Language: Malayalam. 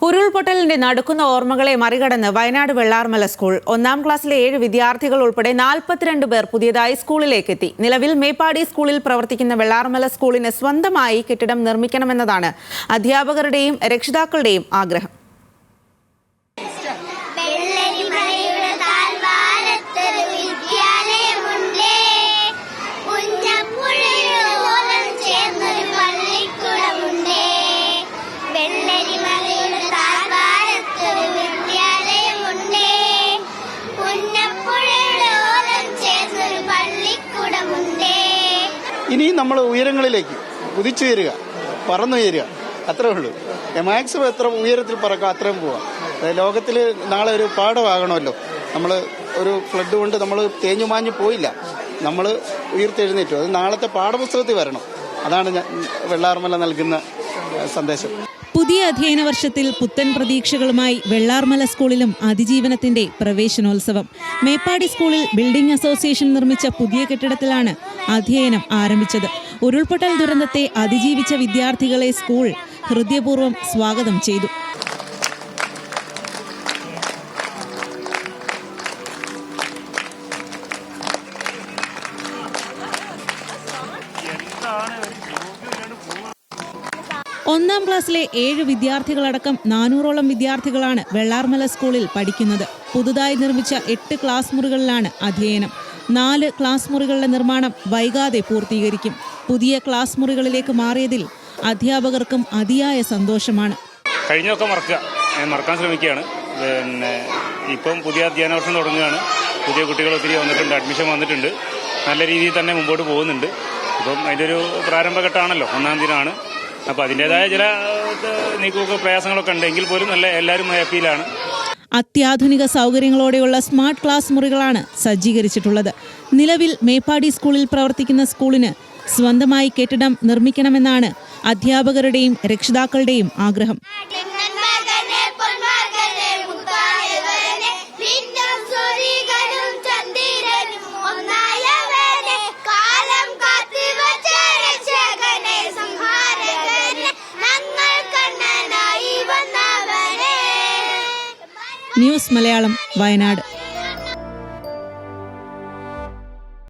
ഉരുൾപൊട്ടലിന്റെ നടുക്കുന്ന ഓർമ്മകളെ മറികടന്ന് വയനാട് വെള്ളാർമല സ്കൂൾ ഒന്നാം ക്ലാസ്സിലെ 7 വിദ്യാർത്ഥികൾ ഉൾപ്പെടെ 42 പേർ പുതിയതായി സ്കൂളിലേക്ക് എത്തി. നിലവിൽ മേപ്പാടി സ്കൂളിൽ പ്രവർത്തിക്കുന്ന വെള്ളാർമല സ്കൂളിന് സ്വന്തമായി കെട്ടിടം നിർമ്മിക്കണമെന്നതാണ് അധ്യാപകരുടെയും രക്ഷിതാക്കളുടെയും ആഗ്രഹം. ഇനി നമ്മൾ ഉയരങ്ങളിലേക്ക് കുതിച്ചുയരുക, പറന്നുയരുക, അത്രേ ഉള്ളൂ. മാക്സിമം എത്ര ഉയരത്തിൽ പറക്കാം അത്രയും പോവാം. ലോകത്തിൽ നാളെ ഒരു പാഠമാകണമല്ലോ. നമ്മൾ ഒരു ഫ്ലഡ് കൊണ്ട് നമ്മൾ തേഞ്ഞു മാഞ്ഞു പോയില്ല, നമ്മൾ ഉയർത്തെഴുന്നേറ്റു. അത് നാളത്തെ പാഠപുസ്തകത്തിൽ വരണം. അതാണ് ഞാൻ വെള്ളാർമല നൽകുന്ന സന്ദേശം. പുതിയ അധ്യയന വർഷത്തിൽ പുത്തൻ പ്രതീക്ഷകളുമായി വെള്ളാർമല സ്കൂളിലും അതിജീവനത്തിന്റെ പ്രവേശനോത്സവം. മേപ്പാടി സ്കൂളിൽ ബിൽഡിംഗ് അസോസിയേഷൻ നിർമ്മിച്ച പുതിയ കെട്ടിടത്തിലാണ് അധ്യയനം ആരംഭിച്ചത്. ഉരുൾപൊട്ടൽ ദുരന്തത്തെ അതിജീവിച്ച വിദ്യാർത്ഥികളെ സ്കൂൾ ഹൃദയപൂർവ്വം സ്വാഗതം ചെയ്തു. ഒന്നാം ക്ലാസ്സിലെ 7 വിദ്യാർത്ഥികളടക്കം 400ഓളം വിദ്യാർത്ഥികളാണ് വെള്ളാർമല സ്കൂളിൽ പഠിക്കുന്നത്. പുതുതായി നിർമ്മിച്ച 8 ക്ലാസ് മുറികളിലാണ് അധ്യയനം. 4 ക്ലാസ് മുറികളുടെ നിർമ്മാണം വൈകാതെ പൂർത്തീകരിക്കും. പുതിയ ക്ലാസ് മുറികളിലേക്ക് മാറിയതിൽ അധ്യാപകർക്കും അതിയായ സന്തോഷമാണ്. കഴിഞ്ഞൊക്കെ മറക്കാൻ ശ്രമിക്കുകയാണ്. ഇപ്പം പുതിയ അധ്യയന വർഷം തുടങ്ങുകയാണ്. പുതിയ കുട്ടികൾ ഒത്തിരി വന്നിട്ടുണ്ട്, അഡ്മിഷൻ വന്നിട്ടുണ്ട്. നല്ല രീതിയിൽ തന്നെ മുമ്പോട്ട് പോകുന്നുണ്ട്. ഇപ്പം അതിൻ്റെ ഒരു പ്രാരംഭഘട്ടമാണല്ലോ, 1-ാം ദിനമാണ്. അപ്പോൾ അതിൻ്റെതായ ചില നീക്കമൊക്കെ പ്രയാസങ്ങളൊക്കെ ഉണ്ടെങ്കിൽ പോലും എല്ലാവരും ഹാപ്പിയിലാണ്. അത്യാധുനിക സൗകര്യങ്ങളോടെയുള്ള സ്മാർട്ട് ക്ലാസ് മുറികളാണ് സജ്ജീകരിച്ചിട്ടുള്ളത്. നിലവിൽ മേപ്പാടി സ്കൂളിൽ പ്രവർത്തിക്കുന്ന സ്കൂളിന് സ്വന്തമായി കെട്ടിടം നിർമ്മിക്കണമെന്നാണ് അധ്യാപകരുടെയും രക്ഷിതാക്കളുടെയും ആഗ്രഹം. ന്യൂസ് മലയാളം, വയനാട്.